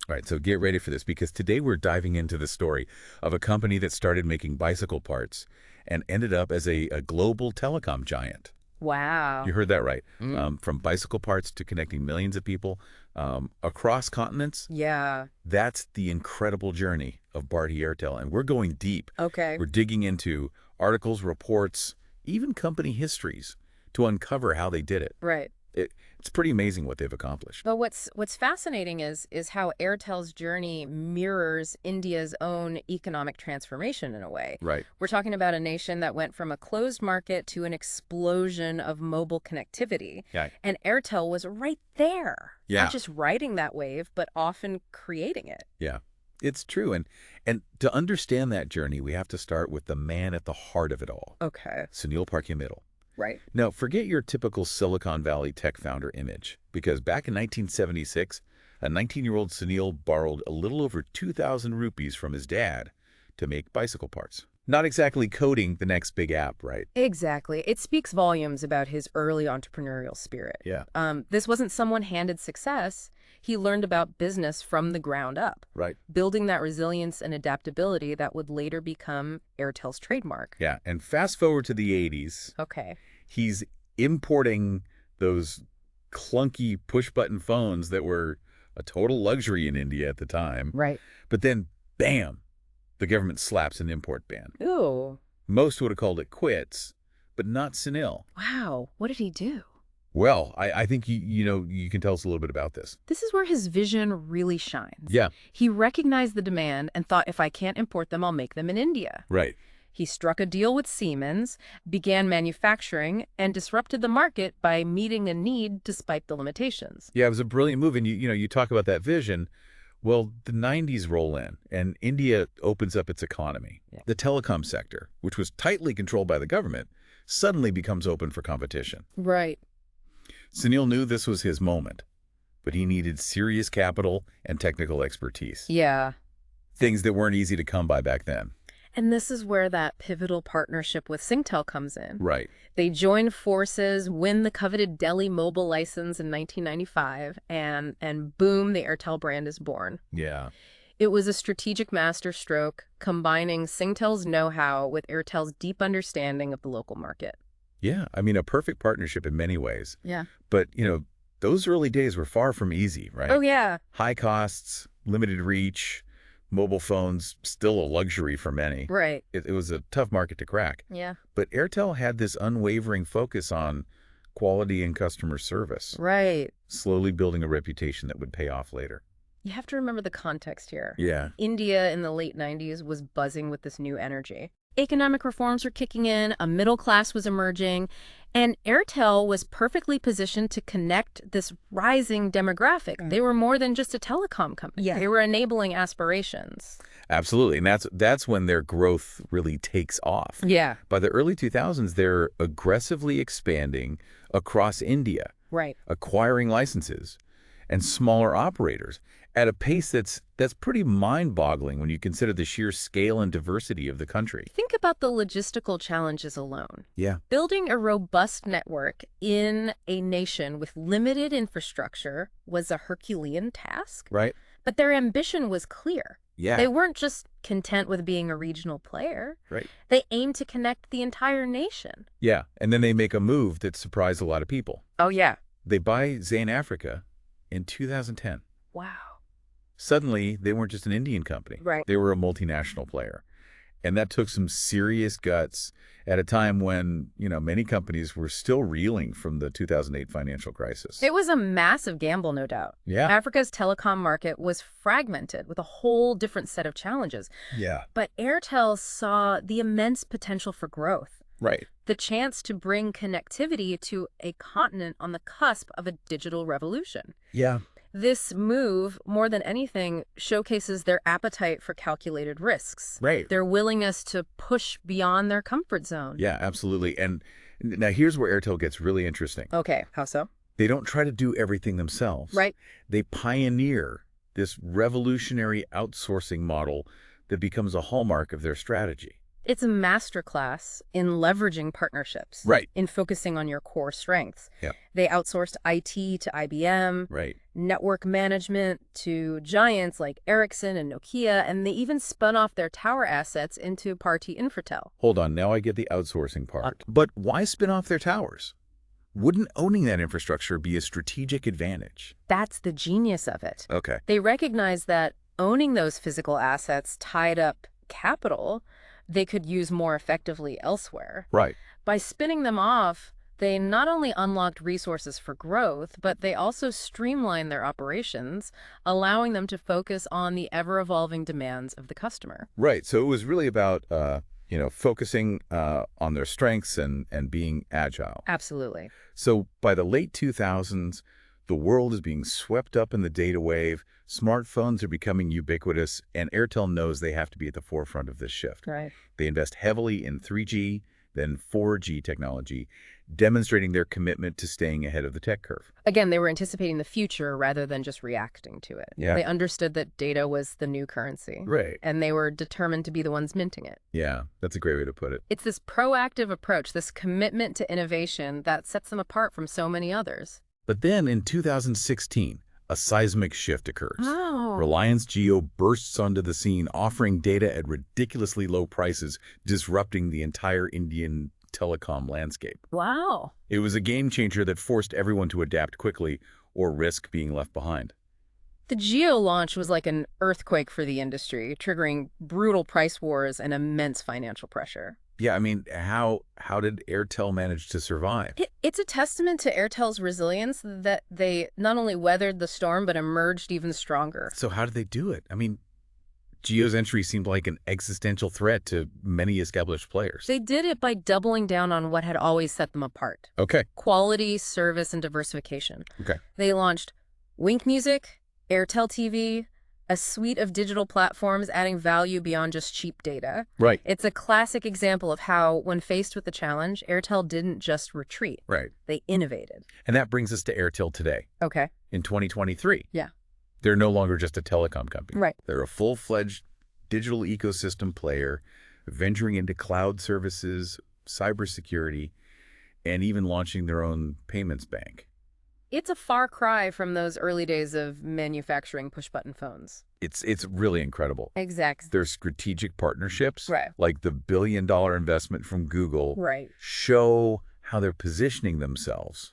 All right, so get ready for this because today we're diving into the story of a company that started making bicycle parts and ended up as a global telecom giant. Wow. You heard that right. From bicycle parts to connecting millions of people across continents. Yeah. That's the incredible journey of Bharti Airtel, and we're going deep. Okay. We're digging into articles, reports, even company histories to uncover how they did it. Right. It's pretty amazing what they've accomplished. But what's fascinating is how Airtel's journey mirrors India's own economic transformation in a way. Right. We're talking about a nation that went from a closed market to an explosion of mobile connectivity. Yeah. And Airtel was right there. Yeah. Not just riding that wave, but often creating it. Yeah, it's true. And to understand that journey, we have to start with the man at the heart of it all, Okay. Sunil Bharti Mittal. Right. Now, forget your typical Silicon Valley tech founder image, because back in 1976, a 19-year-old Sunil borrowed a little over 2,000 rupees from his dad to make bicycle parts. Not exactly coding the next big app, right? Exactly. It speaks volumes about his early entrepreneurial spirit. Yeah. This wasn't someone-handed success. He learned about business from the ground up, Right. building that resilience and adaptability that would later become Airtel's trademark. Yeah, and fast forward to the 80s, Okay. he's importing those clunky push-button phones that were a total luxury in India at the time. Right. But then, bam, the government slaps an import ban. Ooh. Most would have called it quits, but not Sunil. Wow. What did he do? Well, I think you can tell us a little bit about this. This is where his vision really shines. Yeah. He recognized the demand and thought, if I can't import them, I'll make them in India. Right. He struck a deal with Siemens, began manufacturing, and disrupted the market by meeting a need despite the limitations. Yeah, it was a brilliant move. And you talk about that vision. Well, the 90s roll in, and India opens up its economy. Yeah. The telecom sector, which was tightly controlled by the government, suddenly becomes open for competition. Right. Sunil knew this was his moment, but he needed serious capital and technical expertise. Yeah. Things that weren't easy to come by back then. And this is where that pivotal partnership with Singtel comes in. Right. They join forces, win the coveted Delhi mobile license in 1995, and boom, the Airtel brand is born. Yeah. It was a strategic masterstroke, combining Singtel's know-how with Airtel's deep understanding of the local market. Yeah. I mean, a perfect partnership in many ways. Yeah. But, those early days were far from easy, right? Oh, yeah. High costs, limited reach, mobile phones, still a luxury for many. Right. It was a tough market to crack. Yeah. But Airtel had this unwavering focus on quality and customer service, Right. slowly building a reputation that would pay off later. You have to remember the context here. Yeah. India in the late 90s was buzzing with this new energy. Economic reforms were kicking in, a middle class was emerging, and Airtel was perfectly positioned to connect this rising demographic. They were more than just a telecom company. Yeah. They were enabling aspirations. Absolutely. And that's when their growth really takes off. Yeah. By the early 2000s, they're aggressively expanding across India, Right. acquiring licenses and smaller operators at a pace that's pretty mind-boggling when you consider the sheer scale and diversity of the country. Think about the logistical challenges alone. Yeah. Building a robust network in a nation with limited infrastructure was a Herculean task. Right? But their ambition was clear. Yeah. They weren't just content with being a regional player. Right. They aimed to connect the entire nation. Yeah. And then they make a move that surprised a lot of people. Oh, yeah. They buy Zain Africa in 2010. Wow. Suddenly, they weren't just an Indian company. Right. They were a multinational player. And that took some serious guts at a time when, many companies were still reeling from the 2008 financial crisis. It was a massive gamble, no doubt. Yeah. Africa's telecom market was fragmented with a whole different set of challenges. Yeah. But Airtel saw the immense potential for growth. Right. The chance to bring connectivity to a continent on the cusp of a digital revolution. Yeah. This move, more than anything, showcases their appetite for calculated risks. Right. Their willingness to push beyond their comfort zone. Yeah, absolutely. And now here's where Airtel gets really interesting. Okay, how so? They don't try to do everything themselves. Right. They pioneer this revolutionary outsourcing model that becomes a hallmark of their strategy. It's a masterclass in leveraging partnerships, Right. in focusing on your core strengths. Yeah. They outsourced IT to IBM, Right. network management to giants like Ericsson and Nokia, and they even spun off their tower assets into Bharti Infratel. Hold on, now I get the outsourcing part. But why spin off their towers? Wouldn't owning that infrastructure be a strategic advantage? That's the genius of it. Okay. They recognized that owning those physical assets tied up capital they could use more effectively elsewhere. Right. By spinning them off, they not only unlocked resources for growth, but they also streamlined their operations, allowing them to focus on the ever-evolving demands of the customer. Right. So it was really about, focusing on their strengths and being agile. Absolutely. So by the late 2000s, the world is being swept up in the data wave, smartphones are becoming ubiquitous, and Airtel knows they have to be at the forefront of this shift. Right. They invest heavily in 3G, then 4G technology, demonstrating their commitment to staying ahead of the tech curve. Again, they were anticipating the future rather than just reacting to it. Yeah. They understood that data was the new currency. Right. And they were determined to be the ones minting it. Yeah, that's a great way to put it. It's this proactive approach, this commitment to innovation that sets them apart from so many others. But then in 2016, a seismic shift occurs. Oh. Reliance Jio bursts onto the scene, offering data at ridiculously low prices, disrupting the entire Indian telecom landscape. Wow. It was a game changer that forced everyone to adapt quickly or risk being left behind. The Jio launch was like an earthquake for the industry, triggering brutal price wars and immense financial pressure. Yeah, I mean, how did Airtel manage to survive? It's a testament to Airtel's resilience that they not only weathered the storm, but emerged even stronger. So how did they do it? I mean, Jio's entry seemed like an existential threat to many established players. They did it by doubling down on what had always set them apart. Okay. Quality, service, and diversification. Okay. They launched Wink Music, Airtel TV, a suite of digital platforms adding value beyond just cheap data. Right. It's a classic example of how, when faced with the challenge, Airtel didn't just retreat. Right. They innovated. And that brings us to Airtel today. Okay. In 2023. Yeah. They're no longer just a telecom company. Right. They're a full-fledged digital ecosystem player, venturing into cloud services, cybersecurity, and even launching their own payments bank. It's a far cry from those early days of manufacturing push-button phones. It's really incredible. Exactly. Their strategic partnerships, Right. like the billion-dollar investment from Google, Right. show how they're positioning themselves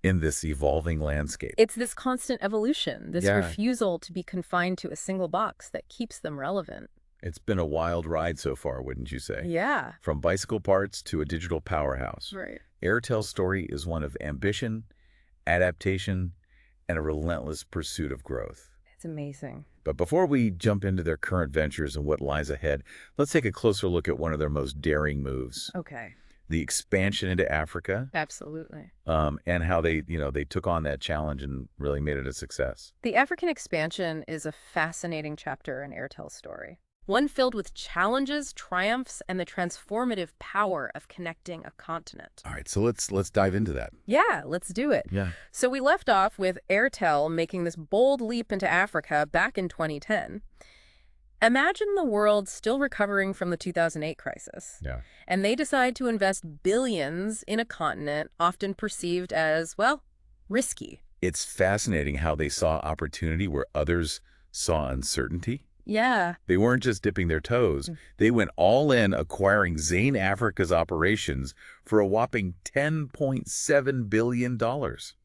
in this evolving landscape. It's this constant evolution, this Yeah. refusal to be confined to a single box that keeps them relevant. It's been a wild ride so far, wouldn't you say? Yeah. From bicycle parts to a digital powerhouse. Right. Airtel's story is one of ambition, adaptation, and a relentless pursuit of growth. It's amazing. But before we jump into their current ventures and what lies ahead, let's take a closer look at one of their most daring moves, Okay. the expansion into Africa, Absolutely. and how they took on that challenge and really made it a success. The African expansion is a fascinating chapter in Airtel's story. One filled with challenges, triumphs, and the transformative power of connecting a continent. All right, so let's dive into that. Yeah, let's do it. Yeah. So we left off with Airtel making this bold leap into Africa back in 2010. Imagine the world still recovering from the 2008 crisis. Yeah. And they decide to invest billions in a continent often perceived as, well, risky. It's fascinating how they saw opportunity where others saw uncertainty. Yeah. They weren't just dipping their toes. They went all in acquiring Zain Africa's operations for a whopping $10.7 billion.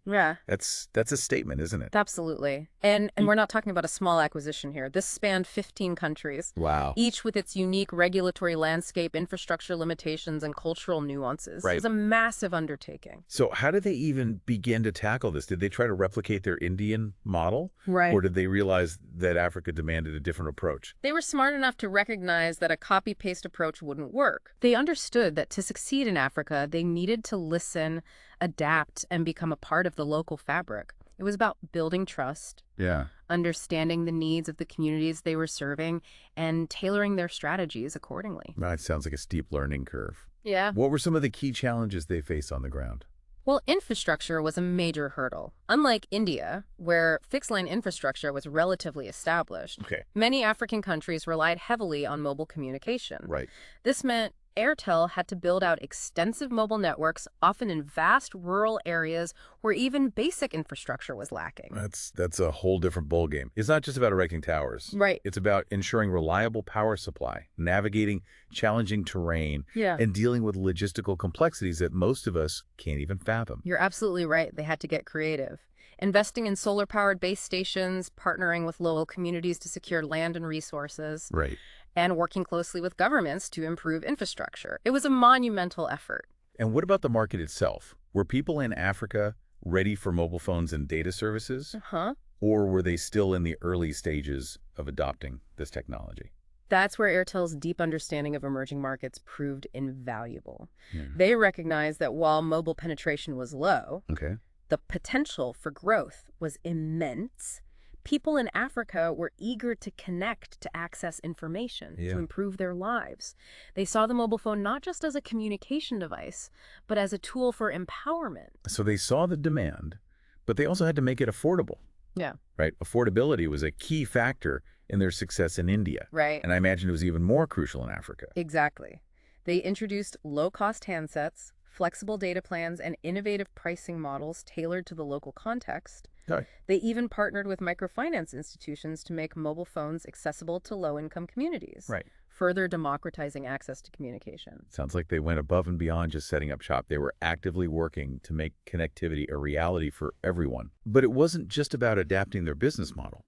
Yeah. That's a statement, isn't it? Absolutely. And we're not talking about a small acquisition here. This spanned 15 countries, Wow. each with its unique regulatory landscape, infrastructure limitations, and cultural nuances. Right. It was a massive undertaking. So how did they even begin to tackle this? Did they try to replicate their Indian model? Right. Or did they realize that Africa demanded a different approach? They were smart enough to recognize that a copy-paste approach wouldn't work. They understood that to succeed in Africa, they needed to listen, adapt, and become a part of the local fabric. It was about building trust, Yeah. understanding the needs of the communities they were serving, and tailoring their strategies accordingly. That sounds like a steep learning curve. Yeah. What were some of the key challenges they faced on the ground? Well, infrastructure was a major hurdle. Unlike India, where fixed-line infrastructure was relatively established, Okay. many African countries relied heavily on mobile communication. Right. This meant Airtel had to build out extensive mobile networks, often in vast rural areas where even basic infrastructure was lacking. That's a whole different ballgame. It's not just about erecting towers. Right. It's about ensuring reliable power supply, navigating challenging terrain, Yeah. and dealing with logistical complexities that most of us can't even fathom. You're absolutely right. They had to get creative. Investing in solar-powered base stations, partnering with local communities to secure land and resources, Right. and working closely with governments to improve infrastructure. It was a monumental effort. And what about the market itself? Were people in Africa ready for mobile phones and data services? Uh-huh. Or were they still in the early stages of adopting this technology? That's where Airtel's deep understanding of emerging markets proved invaluable. Yeah. They recognized that while mobile penetration was low, Okay. the potential for growth was immense. People in Africa were eager to connect to access information, Yeah. to improve their lives. They saw the mobile phone not just as a communication device, but as a tool for empowerment. So they saw the demand, but they also had to make it affordable, Yeah. right? Affordability was a key factor in their success in India. Right. And I imagine it was even more crucial in Africa. Exactly. They introduced low-cost handsets, flexible data plans, and innovative pricing models tailored to the local context. Right. They even partnered with microfinance institutions to make mobile phones accessible to low-income communities, Right. further democratizing access to communication. Sounds like they went above and beyond just setting up shop. They were actively working to make connectivity a reality for everyone. But it wasn't just about adapting their business model,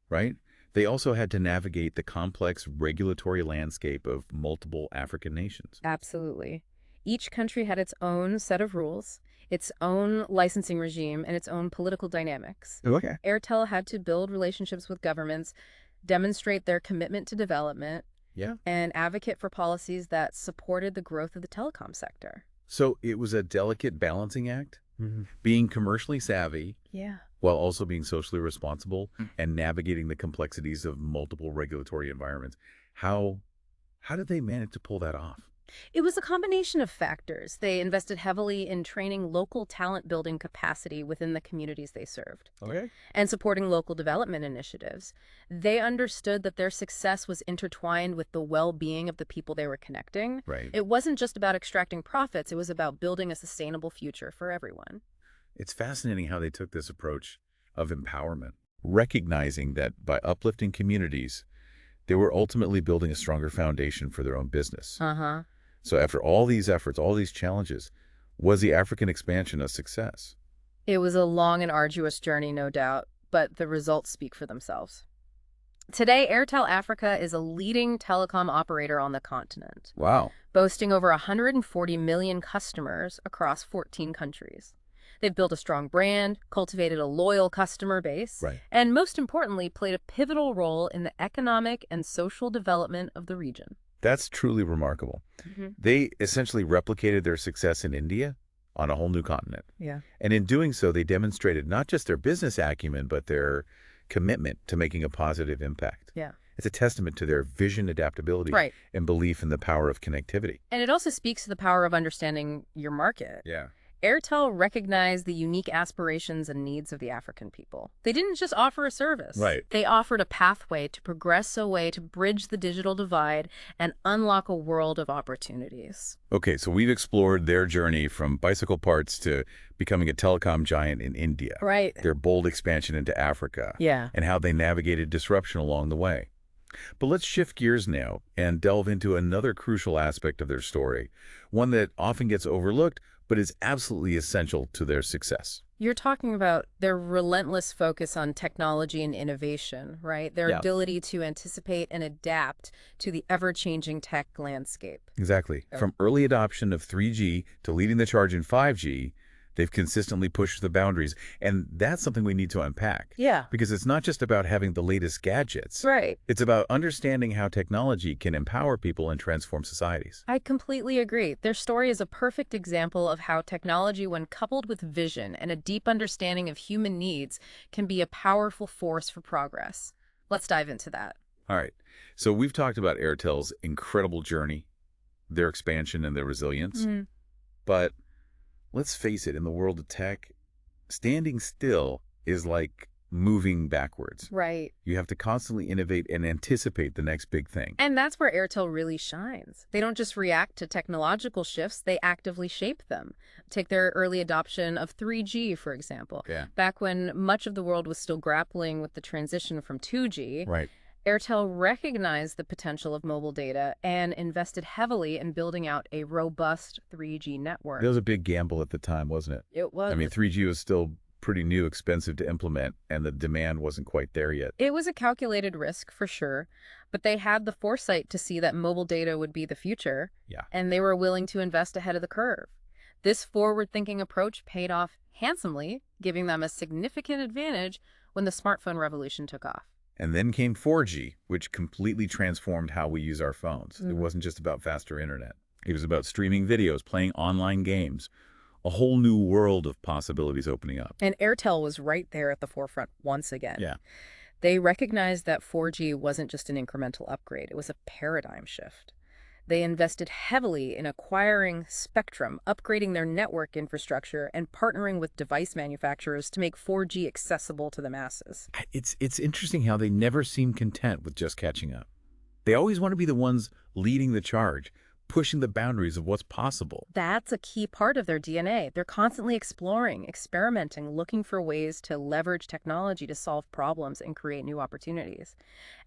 right? They also had to navigate the complex regulatory landscape of multiple African nations. Absolutely. Each country had its own set of rules, its own licensing regime, and its own political dynamics. Okay. Airtel had to build relationships with governments, demonstrate their commitment to development, Yeah. and advocate for policies that supported the growth of the telecom sector. So it was a delicate balancing act, being commercially savvy Yeah. while also being socially responsible and navigating the complexities of multiple regulatory environments. How did they manage to pull that off? It was a combination of factors. They invested heavily in training local talent building capacity within the communities they served Okay. and supporting local development initiatives. They understood that their success was intertwined with the well-being of the people they were connecting. Right. It wasn't just about extracting profits, it was about building a sustainable future for everyone. It's fascinating how they took this approach of empowerment, recognizing that by uplifting communities, they were ultimately building a stronger foundation for their own business. Uh-huh. So after all these efforts, all these challenges, was the African expansion a success? It was a long and arduous journey, no doubt, but the results speak for themselves. Today, Airtel Africa is a leading telecom operator on the continent, Wow. boasting over 140 million customers across 14 countries. They've built a strong brand, cultivated a loyal customer base, Right. and most importantly, played a pivotal role in the economic and social development of the region. That's truly remarkable. They essentially replicated their success in India on a whole new continent. Yeah. And in doing so, they demonstrated not just their business acumen, but their commitment to making a positive impact. Yeah. It's a testament to their vision, adaptability, Right. and belief in the power of connectivity. And it also speaks to the power of understanding your market. Yeah. Airtel recognized the unique aspirations and needs of the African people. They didn't just offer a service. Right. They offered a pathway to progress, a way to bridge the digital divide and unlock a world of opportunities. Okay, so we've explored their journey from bicycle parts to becoming a telecom giant in India. Right. Their bold expansion into Africa. Yeah. And how they navigated disruption along the way. But let's shift gears now and delve into another crucial aspect of their story, one that often gets overlooked, but is absolutely essential to their success. You're talking about their relentless focus on technology and innovation, right? Their Yeah. ability to anticipate and adapt to the ever-changing tech landscape. Exactly. From early adoption of 3G to leading the charge in 5G, they've consistently pushed the boundaries. And that's something we need to unpack. Yeah. Because it's not just about having the latest gadgets. Right. It's about understanding how technology can empower people and transform societies. I completely agree. Their story is a perfect example of how technology, when coupled with vision and a deep understanding of human needs, can be a powerful force for progress. Let's dive into that. All right. So we've talked about Airtel's incredible journey, their expansion and their resilience. But let's face it, in the world of tech, standing still is like moving backwards. Right. You have to constantly innovate and anticipate the next big thing. And that's where Airtel really shines. They don't just react to technological shifts, they actively shape them. Take their early adoption of 3G, for example. Yeah. Back when much of the world was still grappling with the transition from 2G, Right. Airtel recognized the potential of mobile data and invested heavily in building out a robust 3G network. That was a big gamble at the time, wasn't it? It was. I mean, 3G was still pretty new, expensive to implement, and the demand wasn't quite there yet. It was a calculated risk, for sure, but they had the foresight to see that mobile data would be the future, Yeah. and they were willing to invest ahead of the curve. This forward-thinking approach paid off handsomely, giving them a significant advantage when the smartphone revolution took off. And then came 4G, which completely transformed how we use our phones. It Mhm. wasn't just about faster internet. It was about streaming videos, playing online games, a whole new world of possibilities opening up. And Airtel was right there at the forefront once again. Yeah. They recognized that 4G wasn't just an incremental upgrade, it was a paradigm shift. They invested heavily in acquiring spectrum, upgrading their network infrastructure, and partnering with device manufacturers to make 4G accessible to the masses. It's interesting how they never seem content with just catching up. They always want to be the ones leading the charge, pushing the boundaries of what's possible. That's a key part of their DNA. They're constantly exploring, experimenting, looking for ways to leverage technology to solve problems and create new opportunities.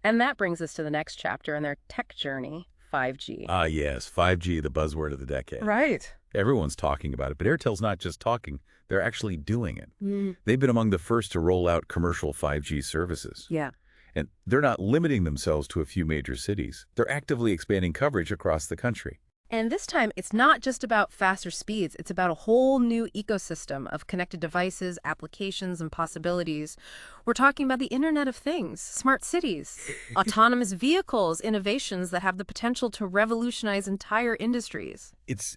And that brings us to the next chapter in their tech journey, 5G. Ah, yes, 5G, the buzzword of the decade. Right. Everyone's talking about it, but Airtel's not just talking, they're actually doing it. Mm. They've been among the first to roll out commercial 5G services. Yeah. And they're not limiting themselves to a few major cities. They're actively expanding coverage across the country. And this time, it's not just about faster speeds. It's about a whole new ecosystem of connected devices, applications, and possibilities. We're talking about the Internet of Things, smart cities, autonomous vehicles, innovations that have the potential to revolutionize entire industries. It's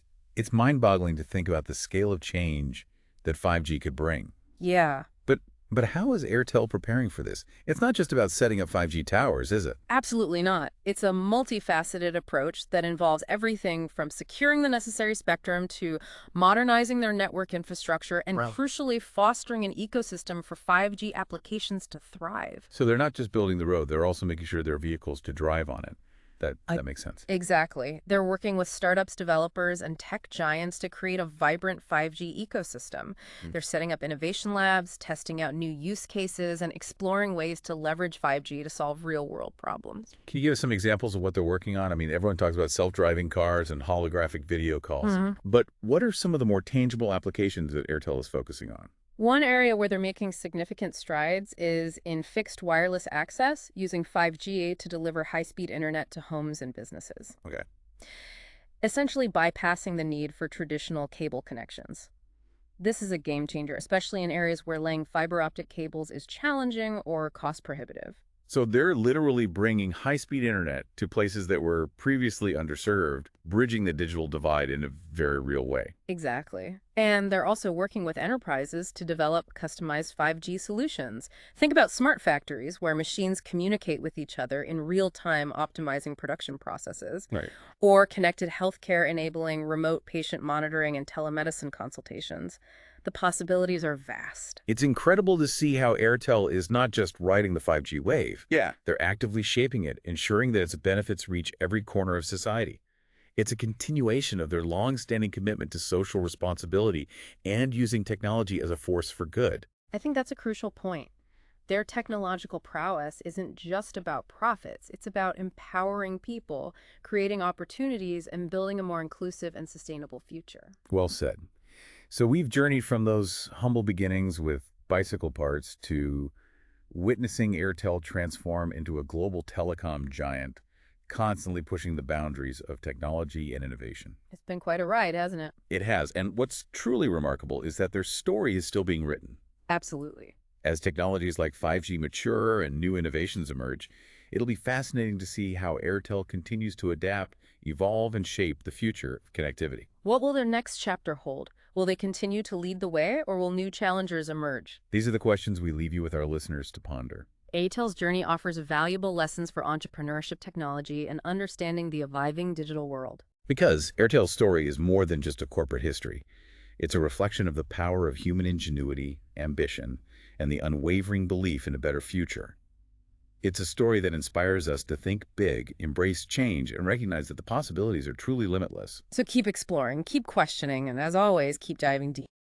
mind-boggling to think about the scale of change that 5G could bring. Yeah. But how is Airtel preparing for this? It's not just about setting up 5G towers, is it? Absolutely not. It's a multifaceted approach that involves everything from securing the necessary spectrum to modernizing their network infrastructure and crucially fostering an ecosystem for 5G applications to thrive. So they're not just building the road, they're also making sure there are vehicles to drive on it. That makes sense. Exactly. They're working with startups, developers, and tech giants to create a vibrant 5G ecosystem. They're setting up innovation labs, testing out new use cases, and exploring ways to leverage 5G to solve real-world problems. Can you give us some examples of what they're working on? I mean, everyone talks about self-driving cars and holographic video calls. But what are some of the more tangible applications that Airtel is focusing on? One area where they're making significant strides is in fixed wireless access, using 5G to deliver high-speed internet to homes and businesses, Okay. essentially bypassing the need for traditional cable connections. This is a game changer, especially in areas where laying fiber optic cables is challenging or cost prohibitive. So they're literally bringing high-speed internet to places that were previously underserved, bridging the digital divide in a very real way. Exactly. And they're also working with enterprises to develop customized 5G solutions. Think about smart factories where machines communicate with each other in real time, optimizing production processes. Right. Or connected healthcare enabling remote patient monitoring and telemedicine consultations. The possibilities are vast. It's incredible to see how Airtel is not just riding the 5G wave. Yeah. They're actively shaping it, ensuring that its benefits reach every corner of society. It's a continuation of their long-standing commitment to social responsibility and using technology as a force for good. I think that's a crucial point. Their technological prowess isn't just about profits. It's about empowering people, creating opportunities, and building a more inclusive and sustainable future. Well said. So we've journeyed from those humble beginnings with bicycle parts to witnessing Airtel transform into a global telecom giant, constantly pushing the boundaries of technology and innovation. It's been quite a ride, hasn't it? It has, and what's truly remarkable is that their story is still being written. Absolutely. As technologies like 5G mature and new innovations emerge, it'll be fascinating to see how Airtel continues to adapt, evolve, and shape the future of connectivity. What will their next chapter hold? Will they continue to lead the way, or will new challengers emerge? These are the questions we leave you with our listeners to ponder. Airtel's journey offers valuable lessons for entrepreneurship, technology, and understanding the evolving digital world. Because Airtel's story is more than just a corporate history. It's a reflection of the power of human ingenuity, ambition, and the unwavering belief in a better future. It's a story that inspires us to think big, embrace change, and recognize that the possibilities are truly limitless. So keep exploring, keep questioning, and as always, keep diving deep.